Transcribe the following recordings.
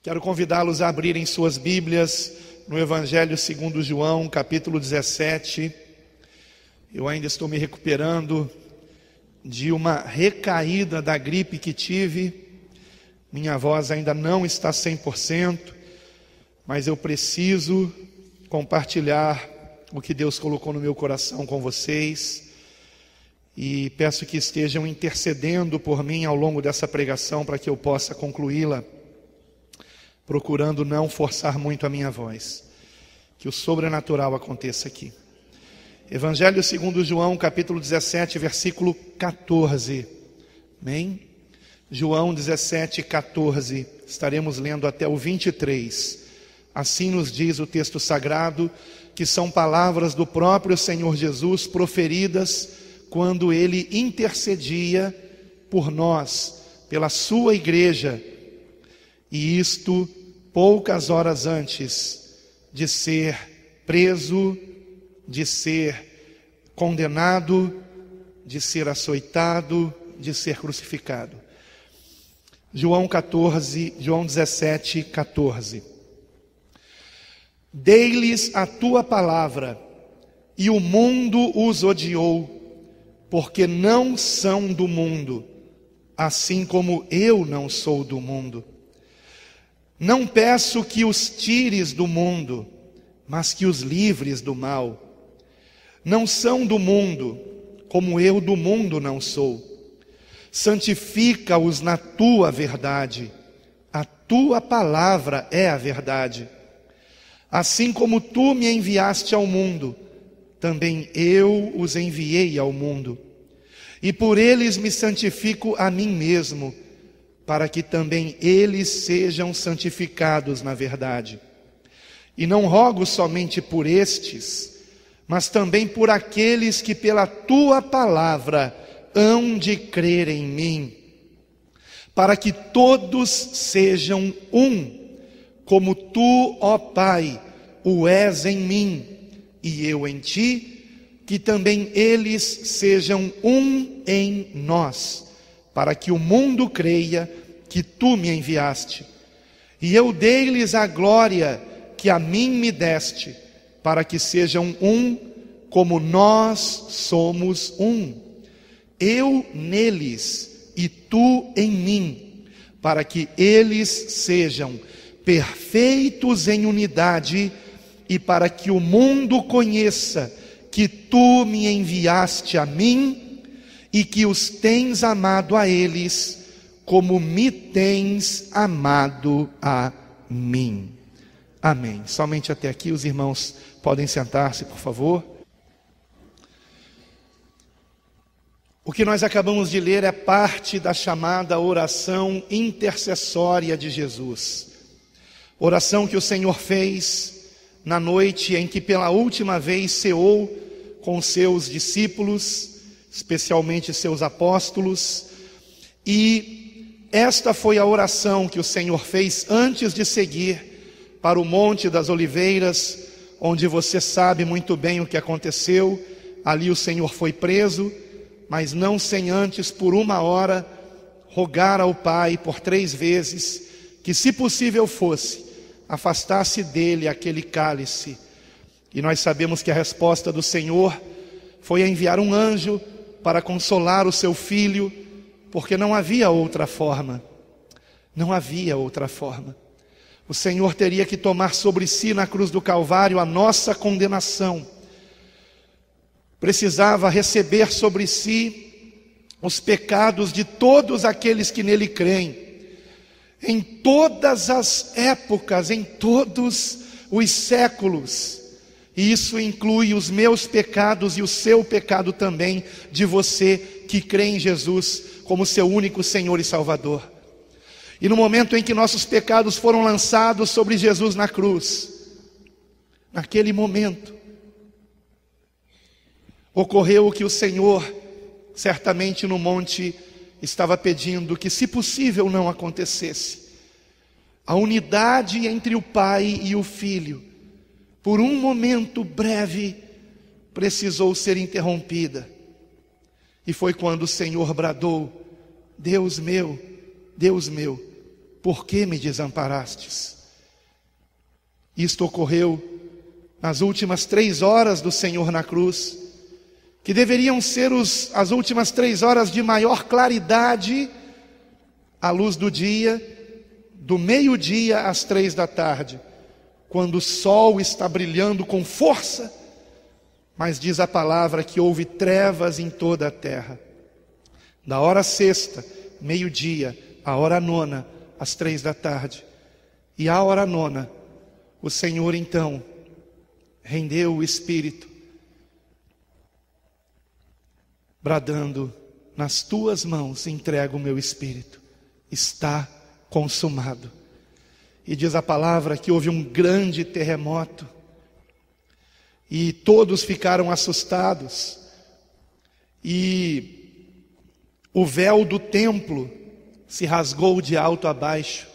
Quero convidá-los a abrirem suas Bíblias no Evangelho segundo João, capítulo 17. Eu ainda estou me recuperando de uma recaída da gripe que tive. Minha voz ainda não está 100%, mas eu preciso compartilhar o que Deus colocou no meu coração com vocês. E peço que estejam intercedendo por mim ao longo dessa pregação para que eu possa concluí-la, procurando não forçar muito a minha voz. Que o sobrenatural aconteça aqui. Evangelho segundo João, capítulo 17, versículo 14. Amém? João 17, 14. Estaremos lendo até o 23. Assim nos diz o texto sagrado, que são palavras do próprio Senhor Jesus proferidas quando Ele intercedia por nós, pela sua igreja, e isto poucas horas antes de ser preso, de ser condenado, de ser açoitado, de ser crucificado. João 17, 14. Dei-lhes a tua palavra, e o mundo os odiou, porque não são do mundo, assim como eu não sou do mundo. Não peço que os tires do mundo, mas que os livres do mal. Não são do mundo, como eu do mundo não sou. Santifica-os na tua verdade. A tua palavra é a verdade. Assim como tu me enviaste ao mundo, também eu os enviei ao mundo. E por eles me santifico a mim mesmo, para que também eles sejam santificados na verdade. E não rogo somente por estes, mas também por aqueles que pela tua palavra hão de crer em mim, para que todos sejam um, como tu, ó Pai, o és em mim, e eu em ti, que também eles sejam um em nós, para que o mundo creia que tu me enviaste. E eu dei-lhes a glória que a mim me deste, para que sejam um, como nós somos um. Eu neles e tu em mim, para que eles sejam perfeitos em unidade, e para que o mundo conheça que tu me enviaste a mim, e que os tens amado a eles, como me tens amado a mim. Amém. Somente até aqui, os irmãos podem sentar-se, por favor. O que nós acabamos de ler é parte da chamada oração intercessória de Jesus. Oração que o Senhor fez na noite em que pela última vez ceou com seus discípulos, especialmente seus apóstolos, e esta foi a oração que o Senhor fez antes de seguir para o Monte das Oliveiras, onde você sabe muito bem o que aconteceu. Ali o Senhor foi preso, mas não sem antes, por 1 hora, rogar ao Pai por 3 vezes, que se possível fosse, afastasse dele aquele cálice. E nós sabemos que a resposta do Senhor foi enviar um anjo para consolar o seu filho, porque não havia outra forma. Não havia outra forma. O Senhor teria que tomar sobre si na cruz do Calvário a nossa condenação. Precisava receber sobre si os pecados de todos aqueles que nele creem. Em todas as épocas, em todos os séculos. E isso inclui os meus pecados e o seu pecado também, de você que crê em Jesus como seu único Senhor e Salvador. E no momento em que nossos pecados foram lançados sobre Jesus na cruz, naquele momento, ocorreu o que o Senhor, certamente no monte, estava pedindo que, se possível, não acontecesse. A unidade entre o Pai e o Filho, por um momento breve, precisou ser interrompida. E foi quando o Senhor bradou: Deus meu, por que me desamparastes? Isto ocorreu nas últimas 3 horas do Senhor na cruz, que deveriam ser as últimas 3 horas de maior claridade, à luz do dia, do meio-dia às 3 da tarde, quando o sol está brilhando com força, mas diz a palavra que houve trevas em toda a terra. Da hora sexta, meio-dia, à hora nona, às 3 da tarde, e à hora nona, o Senhor então rendeu o Espírito, bradando: nas tuas mãos entrego o meu Espírito, está consumado. E diz a palavra que houve um grande terremoto, e todos ficaram assustados, e o véu do templo se rasgou de alto a baixo.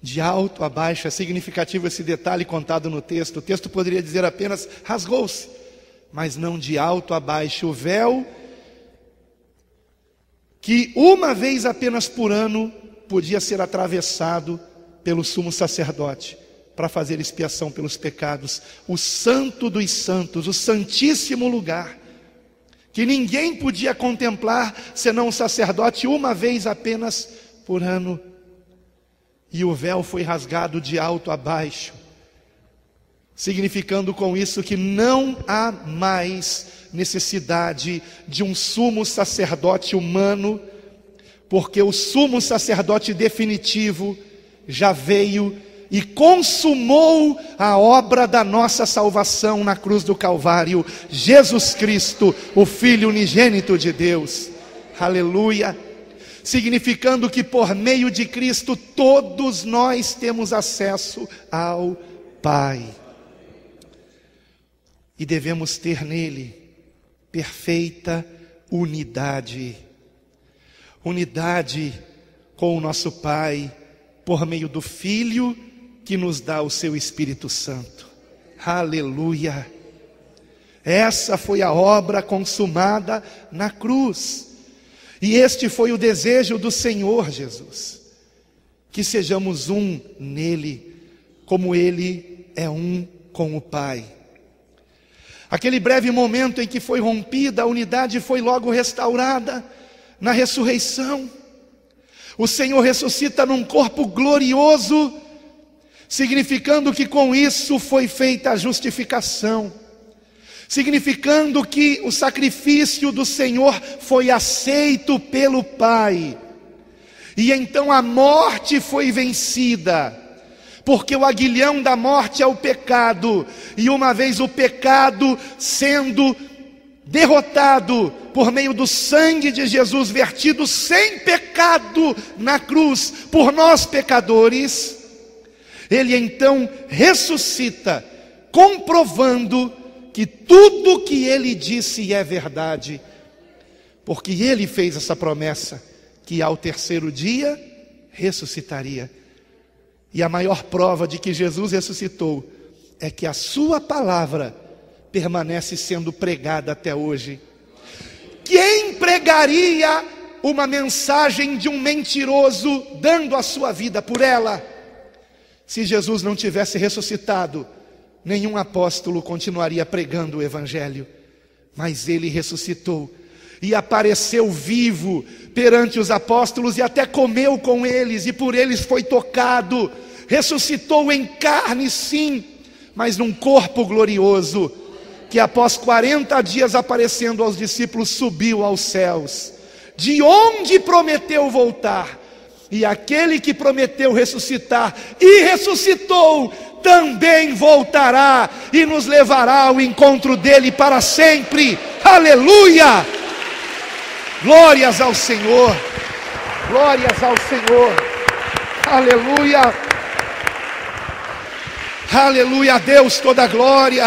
De alto a baixo, é significativo esse detalhe contado no texto. O texto poderia dizer apenas rasgou-se, mas não, de alto a baixo. O véu que uma vez apenas por ano podia ser atravessado pelo sumo sacerdote para fazer expiação pelos pecados. O santo dos santos, o santíssimo lugar, que ninguém podia contemplar senão o sacerdote uma vez apenas por ano. E o véu foi rasgado de alto a baixo, significando com isso que não há mais necessidade de um sumo sacerdote humano, porque o sumo sacerdote definitivo já veio e consumou a obra da nossa salvação na cruz do Calvário, Jesus Cristo, o Filho unigênito de Deus. Aleluia! Significando que por meio de Cristo todos nós temos acesso ao Pai. E devemos ter nele perfeita unidade. Unidade com o nosso Pai, por meio do Filho que nos dá o seu Espírito Santo. Aleluia! Essa foi a obra consumada na cruz. E este foi o desejo do Senhor Jesus, que sejamos um nele, como ele é um com o Pai. Aquele breve momento em que foi rompida, a unidade foi logo restaurada na ressurreição. O Senhor ressuscita num corpo glorioso, significando que com isso foi feita a justificação, significando que o sacrifício do Senhor foi aceito pelo Pai, e então a morte foi vencida, porque o aguilhão da morte é o pecado, e uma vez o pecado sendo derrotado por meio do sangue de Jesus vertido sem pecado na cruz por nós pecadores, ele então ressuscita, comprovando que tudo que ele disse é verdade, porque ele fez essa promessa, que ao terceiro dia ressuscitaria. E a maior prova de que Jesus ressuscitou é que a sua palavra permanece sendo pregada até hoje. Quem pregaria uma mensagem de um mentiroso dando a sua vida por ela? Se Jesus não tivesse ressuscitado, nenhum apóstolo continuaria pregando o Evangelho. Mas ele ressuscitou e apareceu vivo perante os apóstolos e até comeu com eles e por eles foi tocado. Ressuscitou em carne, sim, mas num corpo glorioso, que após 40 dias aparecendo aos discípulos, subiu aos céus, de onde prometeu voltar. E aquele que prometeu ressuscitar e ressuscitou, também voltará e nos levará ao encontro dele para sempre. Aleluia! Glórias ao Senhor, glórias ao Senhor, aleluia, aleluia, a Deus toda a glória.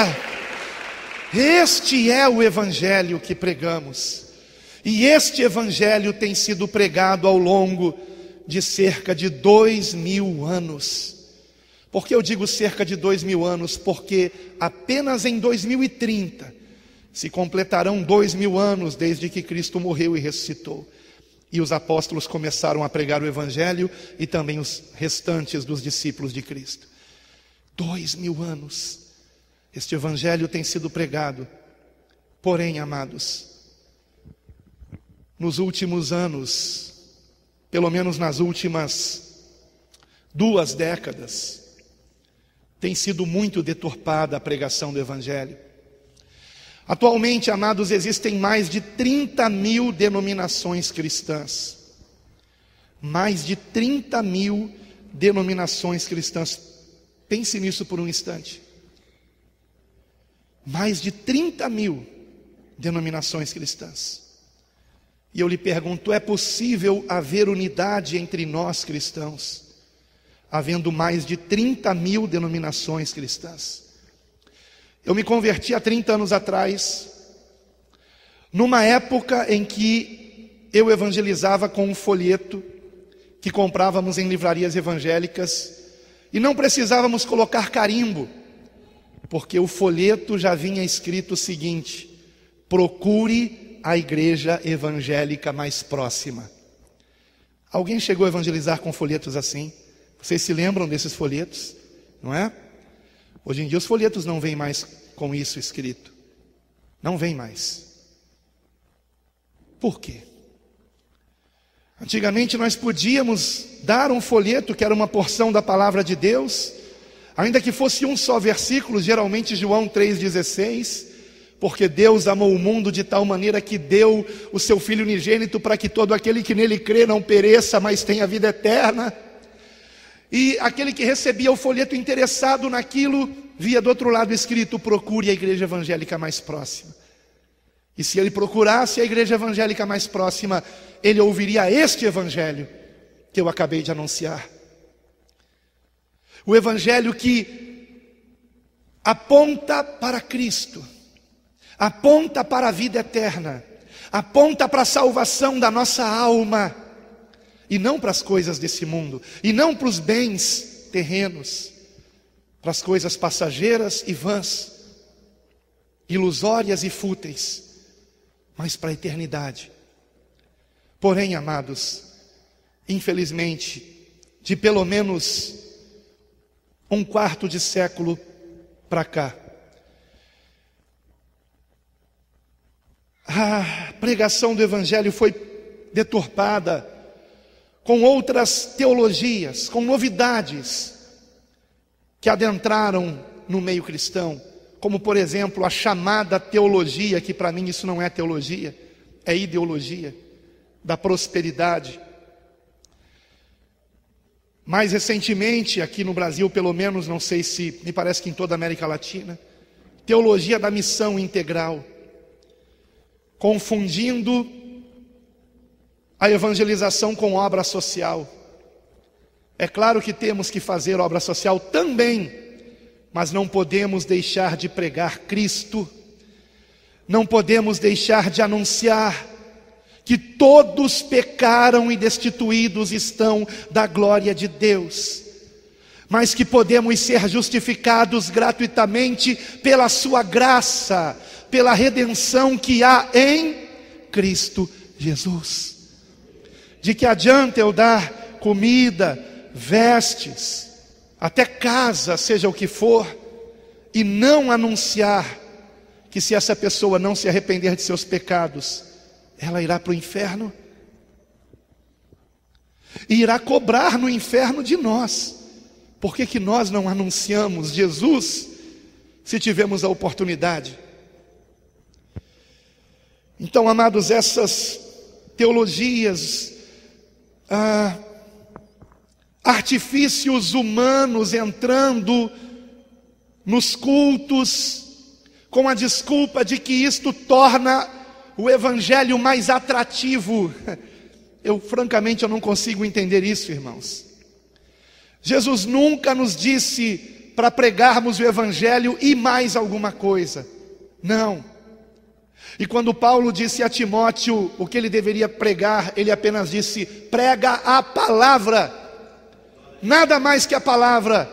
Este é o Evangelho que pregamos, e este Evangelho tem sido pregado ao longo de cerca de 2000 anos. Por que eu digo cerca de 2000 anos? Porque apenas em 2030 se completarão 2000 anos desde que Cristo morreu e ressuscitou. E os apóstolos começaram a pregar o Evangelho e também os restantes dos discípulos de Cristo. 2000 anos este Evangelho tem sido pregado. Porém, amados, nos últimos anos, pelo menos nas últimas 2 décadas, tem sido muito deturpada a pregação do Evangelho. Atualmente, amados, existem mais de 30.000 denominações cristãs. Mais de 30.000 denominações cristãs. Pense nisso por um instante. Mais de 30.000 denominações cristãs. E eu lhe pergunto, é possível haver unidade entre nós cristãos, havendo mais de 30.000 denominações cristãs? Eu me converti há 30 anos atrás, numa época em que eu evangelizava com um folheto que comprávamos em livrarias evangélicas e não precisávamos colocar carimbo, porque o folheto já vinha escrito o seguinte: procure a igreja evangélica mais próxima. Alguém chegou a evangelizar com folhetos assim? Vocês se lembram desses folhetos? Não é? Hoje em dia os folhetos não vêm mais com isso escrito. Não vêm mais. Por quê? Antigamente nós podíamos dar um folheto que era uma porção da palavra de Deus, ainda que fosse um só versículo, geralmente João 3,16, porque Deus amou o mundo de tal maneira que deu o seu Filho unigênito para que todo aquele que nele crê não pereça, mas tenha vida eterna. E aquele que recebia o folheto interessado naquilo, via do outro lado escrito: procure a igreja evangélica mais próxima. E se ele procurasse a igreja evangélica mais próxima, ele ouviria este evangelho que eu acabei de anunciar. O evangelho que aponta para Cristo, aponta para a vida eterna, aponta para a salvação da nossa alma, e não para as coisas desse mundo, e não para os bens terrenos, para as coisas passageiras e vãs, ilusórias e fúteis, mas para a eternidade. Porém, amados, infelizmente, de pelo menos um quarto de século para cá, a pregação do Evangelho foi deturpada com outras teologias, com novidades que adentraram no meio cristão, como por exemplo a chamada teologia, que para mim isso não é teologia, é ideologia, da prosperidade. Mais recentemente, aqui no Brasil pelo menos, não sei se, me parece que em toda a América Latina, teologia da missão integral, confundindo a evangelização com obra social. É claro que temos que fazer obra social também, mas não podemos deixar de pregar Cristo, não podemos deixar de anunciar que todos pecaram e destituídos estão da glória de Deus, mas que podemos ser justificados gratuitamente pela sua graça, pela redenção que há em Cristo Jesus. De que adianta eu dar comida, vestes, até casa, seja o que for, e não anunciar que se essa pessoa não se arrepender de seus pecados, ela irá para o inferno? E irá cobrar no inferno de nós. Por que nós não anunciamos Jesus, se tivermos a oportunidade? Então, amados, essas teologias, artifícios humanos entrando nos cultos, com a desculpa de que isto torna o evangelho mais atrativo. Francamente, eu não consigo entender isso, irmãos. Jesus nunca nos disse para pregarmos o evangelho e mais alguma coisa. Não. E quando Paulo disse a Timóteo o que ele deveria pregar, ele apenas disse: prega a palavra. Nada mais que a palavra.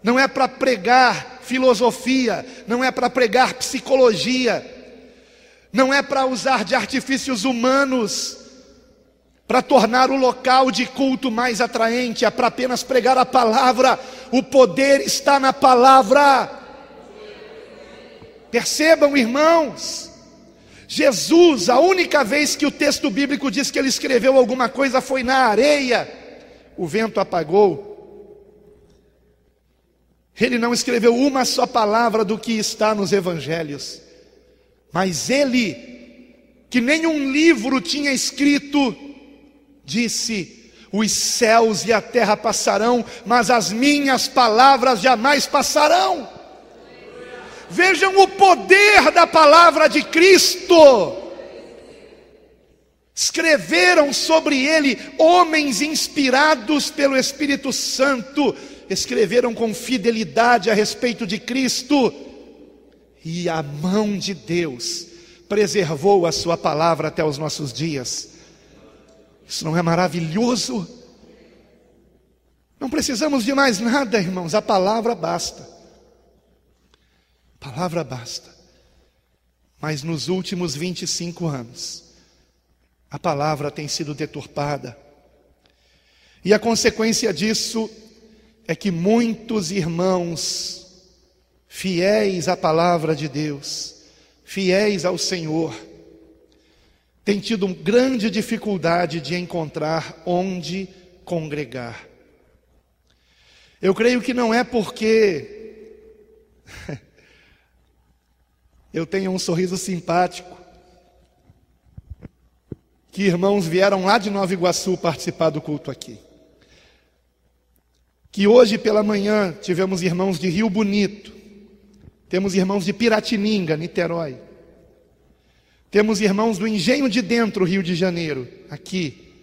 Não é para pregar filosofia, não é para pregar psicologia, não é para usar de artifícios humanos, para tornar o local de culto mais atraente, é para apenas pregar a palavra. O poder está na palavra. Percebam, irmãos, Jesus, a única vez que o texto bíblico diz que ele escreveu alguma coisa foi na areia. O vento apagou. Ele não escreveu uma só palavra do que está nos evangelhos. Mas ele, que nenhum livro tinha escrito, disse: os céus e a terra passarão, mas as minhas palavras jamais passarão. Vejam o poder da palavra de Cristo. Escreveram sobre ele homens inspirados pelo Espírito Santo, escreveram com fidelidade a respeito de Cristo, e a mão de Deus preservou a sua palavra até os nossos dias. Isso não é maravilhoso? Não precisamos de mais nada, irmãos, a palavra basta. A palavra basta. Mas nos últimos 25 anos, a palavra tem sido deturpada. E a consequência disso é que muitos irmãos, fiéis à palavra de Deus, fiéis ao Senhor, têm tido grande dificuldade de encontrar onde congregar. Eu creio que não é porque eu tenho um sorriso simpático, que irmãos vieram lá de Nova Iguaçu participar do culto aqui. Que hoje pela manhã tivemos irmãos de Rio Bonito, temos irmãos de Piratininga, Niterói, temos irmãos do Engenho de Dentro, Rio de Janeiro, aqui,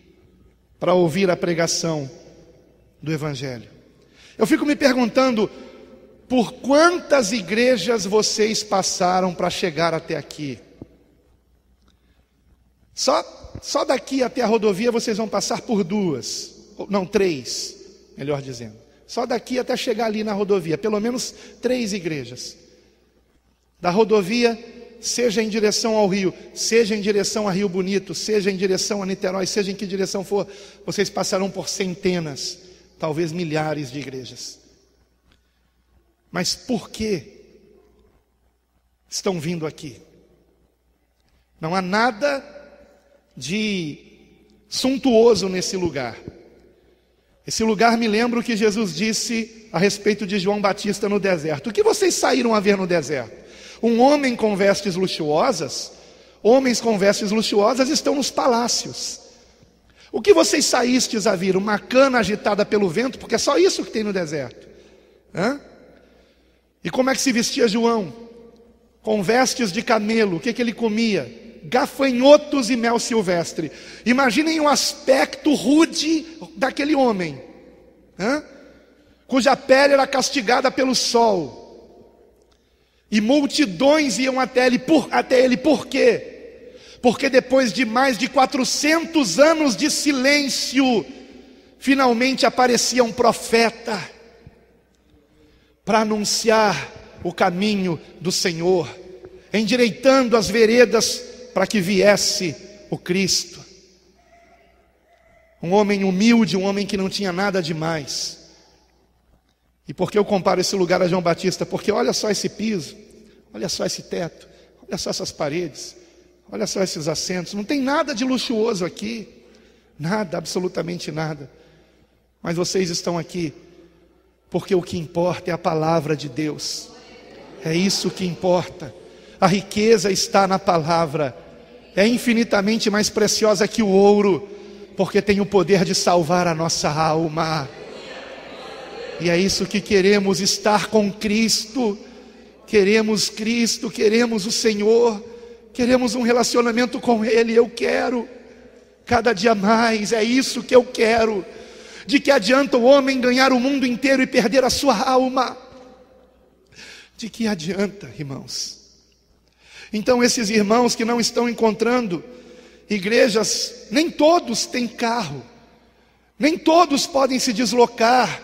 para ouvir a pregação do Evangelho. Eu fico me perguntando, por quantas igrejas vocês passaram para chegar até aqui? Só daqui até a rodovia vocês vão passar por 3, melhor dizendo. Só daqui até chegar ali na rodovia, pelo menos 3 igrejas. Da rodovia, seja em direção ao Rio, seja em direção a Rio Bonito, seja em direção a Niterói, seja em que direção for, vocês passarão por centenas, talvez milhares de igrejas. Mas por que estão vindo aqui? Não há nada de suntuoso nesse lugar. Esse lugar me lembra o que Jesus disse a respeito de João Batista no deserto. O que vocês saíram a ver no deserto? Um homem com vestes luxuosas? Homens com vestes luxuosas estão nos palácios. O que vocês saístes a ver? Uma cana agitada pelo vento? Porque é só isso que tem no deserto. E como é que se vestia João? Com vestes de camelo. O que ele comia? Gafanhotos e mel silvestre. Imaginem o aspecto rude daquele homem, cuja pele era castigada pelo sol. E multidões iam até ele. Por quê? Porque depois de mais de 400 anos de silêncio, finalmente aparecia um profeta para anunciar o caminho do Senhor, endireitando as veredas para que viesse o Cristo. Um homem humilde, um homem que não tinha nada demais. E por que eu comparo esse lugar a João Batista? Porque olha só esse piso, olha só esse teto, olha só essas paredes, olha só esses assentos. Não tem nada de luxuoso aqui, nada, absolutamente nada. Mas vocês estão aqui porque o que importa é a palavra de Deus. É isso que importa. A riqueza está na palavra. É infinitamente mais preciosa que o ouro, porque tem o poder de salvar a nossa alma. E é isso que queremos, estar com Cristo. Queremos Cristo, queremos o Senhor, queremos um relacionamento com Ele. Eu quero, cada dia mais, é isso que eu quero. De que adianta o homem ganhar o mundo inteiro e perder a sua alma? De que adianta, irmãos? Então esses irmãos que não estão encontrando igrejas, nem todos têm carro, nem todos podem se deslocar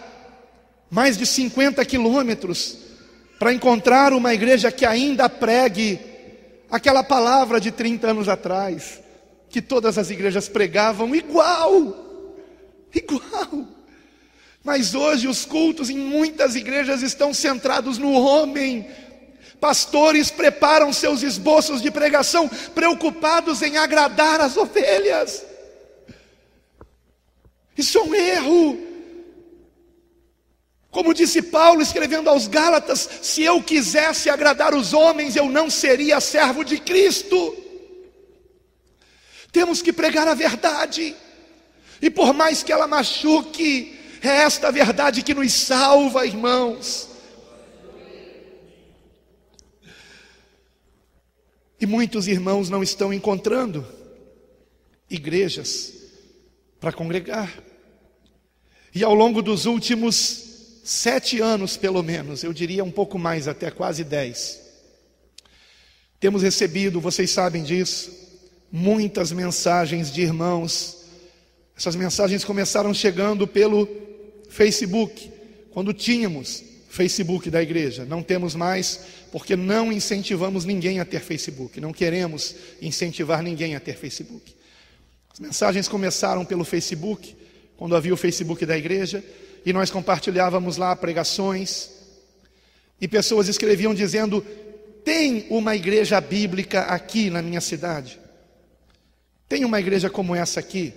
mais de 50 quilômetros para encontrar uma igreja que ainda pregue aquela palavra de 30 anos atrás, que todas as igrejas pregavam igual. Mas hoje os cultos em muitas igrejas estão centrados no homem. Pastores preparam seus esboços de pregação preocupados em agradar as ovelhas. Isso é um erro. Como disse Paulo escrevendo aos Gálatas: se eu quisesse agradar os homens, eu não seria servo de Cristo. Temos que pregar a verdade, e por mais que ela machuque, é esta verdade que nos salva, irmãos. E muitos irmãos não estão encontrando igrejas para congregar. E ao longo dos últimos 7 anos, pelo menos, eu diria um pouco mais, até quase 10, temos recebido, vocês sabem disso, muitas mensagens de irmãos. Essas mensagens começaram chegando pelo Facebook, quando tínhamos Facebook da igreja. Não temos mais, porque não incentivamos ninguém a ter Facebook. Não queremos incentivar ninguém a ter Facebook. As mensagens começaram pelo Facebook, quando havia o Facebook da igreja, e nós compartilhávamos lá pregações, e pessoas escreviam dizendo: tem uma igreja bíblica aqui na minha cidade? Tem uma igreja como essa aqui?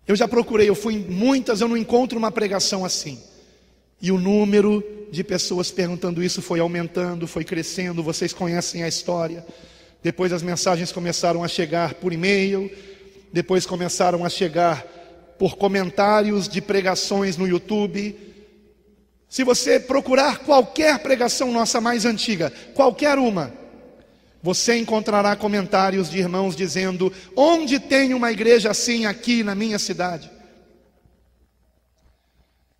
Eu já procurei, eu fui em muitas, eu não encontro uma pregação assim. E o número de pessoas perguntando isso foi aumentando, foi crescendo. Vocês conhecem a história. Depois as mensagens começaram a chegar por e-mail, depois começaram a chegar por comentários de pregações no YouTube. Se você procurar qualquer pregação nossa mais antiga, qualquer uma, você encontrará comentários de irmãos dizendo: onde tem uma igreja assim aqui na minha cidade?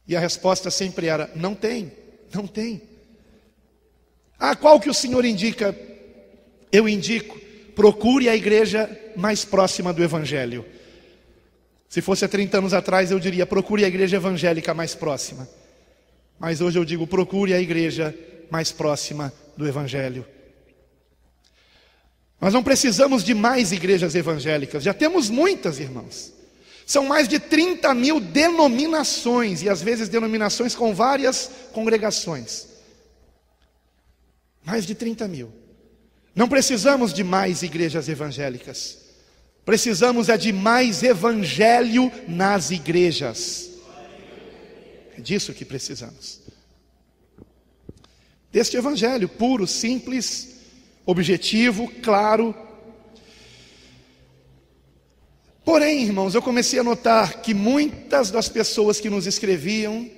E a resposta sempre era: não tem. Ah, qual que o senhor indica? Eu indico: procure a igreja mais próxima do Evangelho. Se fosse há 30 anos atrás, eu diria: procure a igreja evangélica mais próxima. Mas hoje eu digo: procure a igreja mais próxima do Evangelho. Nós não precisamos de mais igrejas evangélicas, já temos muitas, irmãos. São mais de 30 mil denominações, e às vezes denominações com várias congregações. Mais de 30 mil. Não precisamos de mais igrejas evangélicas. Precisamos é de mais evangelho nas igrejas. É disso que precisamos. Deste evangelho puro, simples, objetivo, claro. Porém, irmãos, eu comecei a notar que muitas das pessoas que nos escreviam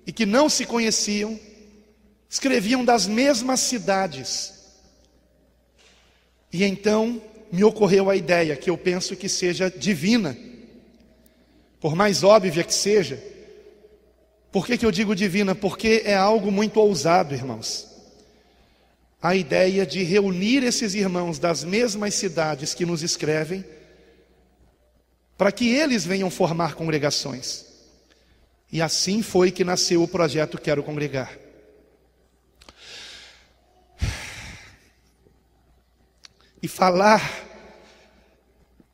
e que não se conheciam, escreviam das mesmas cidades. E então me ocorreu a ideia, que eu penso que seja divina, por mais óbvia que seja. Por que eu digo divina? Porque é algo muito ousado, irmãos. A ideia de reunir esses irmãos das mesmas cidades que nos escrevem, para que eles venham formar congregações. E assim foi que nasceu o projeto Quero Congregar. E falar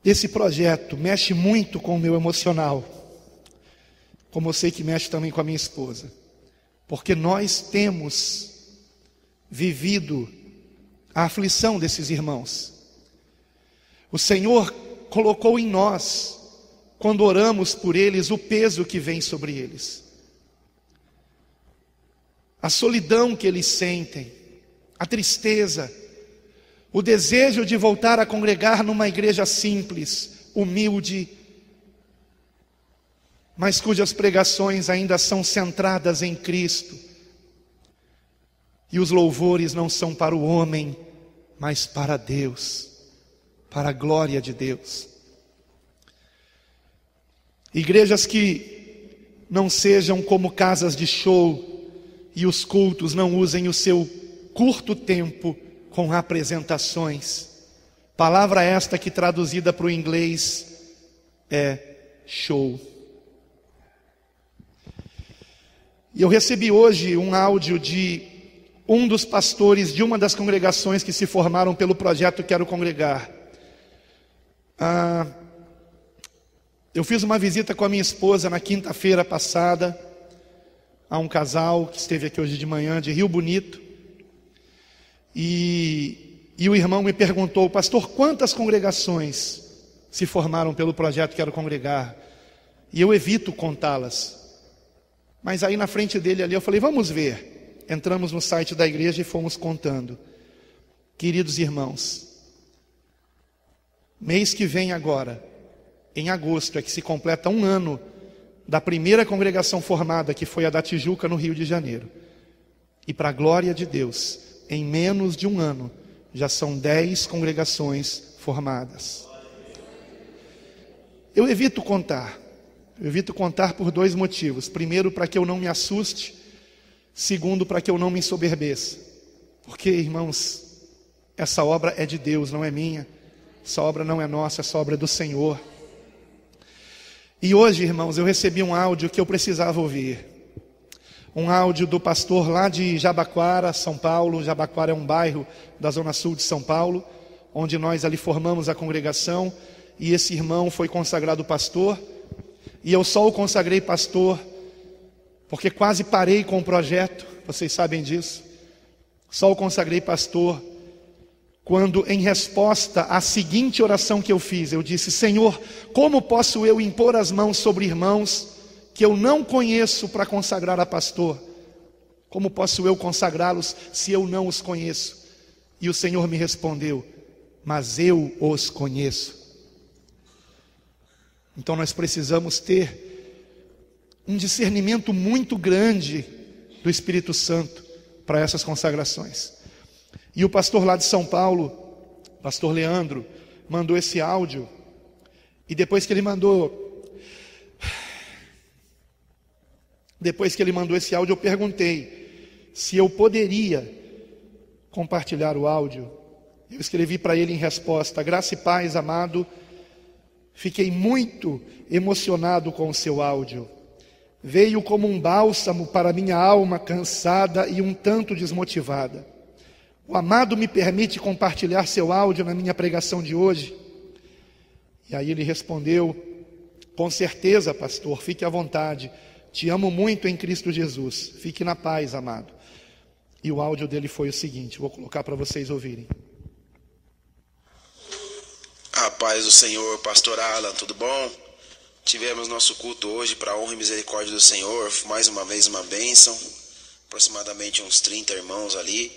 desse projeto mexe muito com o meu emocional, como eu sei que mexe também com a minha esposa, porque nós temos vivido a aflição desses irmãos. O Senhor colocou em nós, quando oramos por eles, o peso que vem sobre eles, a solidão que eles sentem, a tristeza, o desejo de voltar a congregar numa igreja simples, humilde, mas cujas pregações ainda são centradas em Cristo, e os louvores não são para o homem, mas para Deus, para a glória de Deus. Igrejas que não sejam como casas de show, e os cultos não usem o seu curto tempo com apresentações. Palavra esta que traduzida para o inglês é show. E eu recebi hoje um áudio de um dos pastores de uma das congregações que se formaram pelo projeto Quero Congregar. Eu fiz uma visita com a minha esposa na quinta-feira passada a um casal que esteve aqui hoje de manhã, de Rio Bonito. E o irmão me perguntou: pastor, quantas congregações se formaram pelo projeto Quero Congregar? E eu evito contá-las. Mas aí na frente dele ali eu falei: vamos ver. Entramos no site da igreja e fomos contando. Queridos irmãos, mês que vem agora, em agosto, é que se completa 1 ano da primeira congregação formada, que foi a da Tijuca, no Rio de Janeiro. E para a glória de Deus, em menos de 1 ano, já são 10 congregações formadas. Eu evito contar por 2 motivos. Primeiro, para que eu não me assuste. Segundo, para que eu não me ensoberbeça. Porque, irmãos, essa obra é de Deus, não é minha. Essa obra não é nossa, essa obra é do Senhor. E hoje, irmãos, eu recebi um áudio que eu precisava ouvir. Um áudio do pastor lá de Jabaquara, São Paulo. Jabaquara é um bairro da zona sul de São Paulo, onde nós ali formamos a congregação. E esse irmão foi consagrado pastor. E eu só o consagrei pastor porque quase parei com o projeto, vocês sabem disso. Só o consagrei pastor quando, em resposta à seguinte oração que eu fiz, eu disse: Senhor, como posso eu impor as mãos sobre irmãos que eu não conheço para consagrar a pastor? Como posso eu consagrá-los se eu não os conheço? E o Senhor me respondeu: mas eu os conheço. Então nós precisamos ter um discernimento muito grande do Espírito Santo para essas consagrações. E o pastor lá de São Paulo, pastor Leandro, mandou esse áudio. E depois que ele mandou esse áudio, eu perguntei se eu poderia compartilhar o áudio. Eu escrevi para ele em resposta: graça e paz, amado. Fiquei muito emocionado com o seu áudio. Veio como um bálsamo para minha alma cansada e um tanto desmotivada. O amado me permite compartilhar seu áudio na minha pregação de hoje? E aí ele respondeu: com certeza, pastor, fique à vontade. Te amo muito em Cristo Jesus. Fique na paz, amado. E o áudio dele foi o seguinte, vou colocar para vocês ouvirem. A paz do Senhor, pastor Alan, tudo bom? Tivemos nosso culto hoje para a honra e misericórdia do Senhor, mais uma vez uma bênção, aproximadamente uns 30 irmãos ali.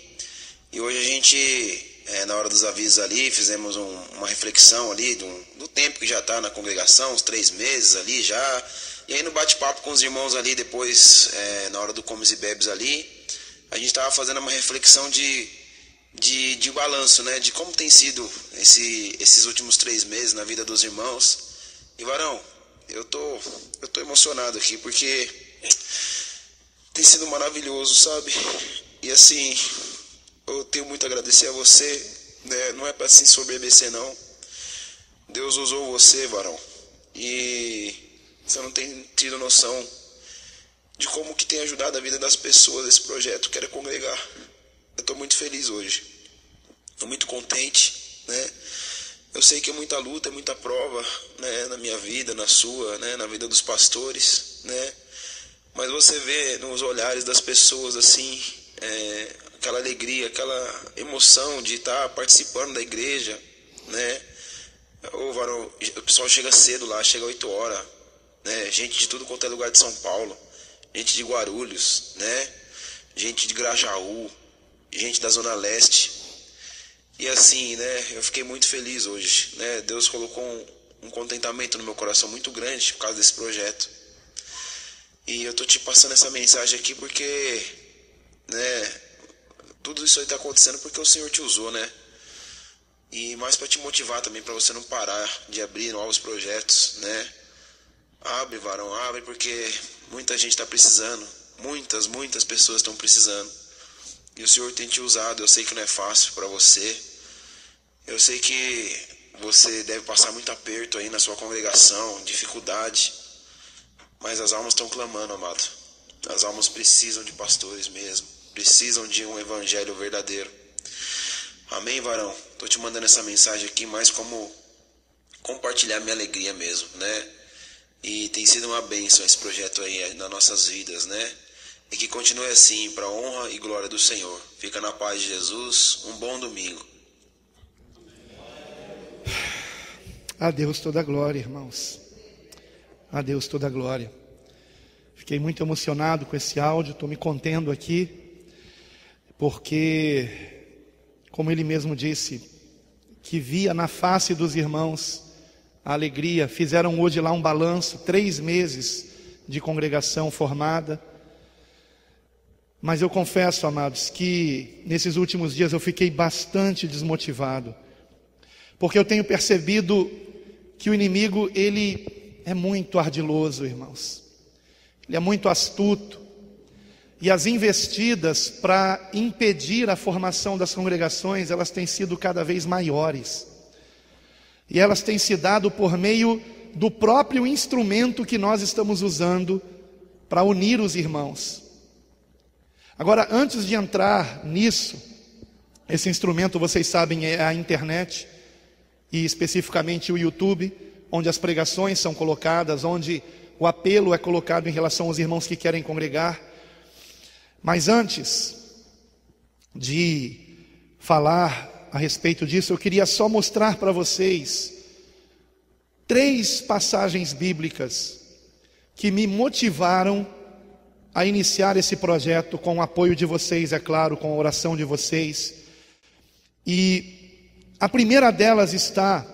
E hoje a gente, na hora dos avisos ali, fizemos uma reflexão ali do tempo que já está na congregação, uns 3 meses ali já. E aí no bate-papo com os irmãos ali, depois, na hora do comes e bebes ali, a gente estava fazendo uma reflexão de balanço, né? De como tem sido esses últimos 3 meses na vida dos irmãos. E varão, eu tô emocionado aqui porque tem sido maravilhoso, sabe? E assim, eu tenho muito a agradecer a você, né? Não é para se ensoberbecer não. Deus usou você, varão, e você não tem tido noção de como que tem ajudado a vida das pessoas esse projeto Quero Congregar. Eu estou muito feliz hoje, estou muito contente, né? Eu sei que é muita luta, é muita prova, né? Na minha vida, na sua, né? Na vida dos pastores, né? Mas você vê nos olhares das pessoas assim, aquela alegria, aquela emoção de estar participando da igreja, né? Ô, varão, o pessoal chega cedo lá, chega 8 horas, né? Gente de tudo quanto é lugar de São Paulo, gente de Guarulhos, né? Gente de Grajaú, gente da Zona Leste. E assim, né, eu fiquei muito feliz hoje, né? Deus colocou um contentamento no meu coração muito grande por causa desse projeto. E eu tô te passando essa mensagem aqui porque, né, tudo isso aí tá acontecendo porque o Senhor te usou, né? E mais para te motivar também, para você não parar de abrir novos projetos, né? Abre, varão, abre, porque muita gente está precisando. Muitas pessoas estão precisando. E o Senhor tem te usado. Eu sei que não é fácil para você. Eu sei que você deve passar muito aperto aí na sua congregação, dificuldade. Mas as almas estão clamando, amado. As almas precisam de pastores mesmo. Precisam de um evangelho verdadeiro. Amém, varão? Estou te mandando essa mensagem aqui mais como compartilhar minha alegria mesmo, né? E tem sido uma bênção esse projeto aí nas nossas vidas, né? E que continue assim, para a honra e glória do Senhor. Fica na paz de Jesus. Um bom domingo. A Deus toda a glória, irmãos. A Deus toda a glória. Fiquei muito emocionado com esse áudio, estou me contendo aqui, porque, como ele mesmo disse, que via na face dos irmãos a alegria. Fizeram hoje lá um balanço, 3 meses de congregação formada. Mas eu confesso, amados, que nesses últimos dias eu fiquei bastante desmotivado, porque eu tenho percebido que o inimigo, ele é muito ardiloso, irmãos. Ele é muito astuto. E as investidas para impedir a formação das congregações, elas têm sido cada vez maiores. E elas têm se dado por meio do próprio instrumento que nós estamos usando para unir os irmãos. Agora, antes de entrar nisso, esse instrumento, vocês sabem, é a internet, e especificamente o YouTube, onde as pregações são colocadas, onde o apelo é colocado em relação aos irmãos que querem congregar. Mas antes de falar a respeito disso, eu queria só mostrar para vocês 3 passagens bíblicas que me motivaram a iniciar esse projeto, com o apoio de vocês, é claro, com a oração de vocês. E a primeira delas está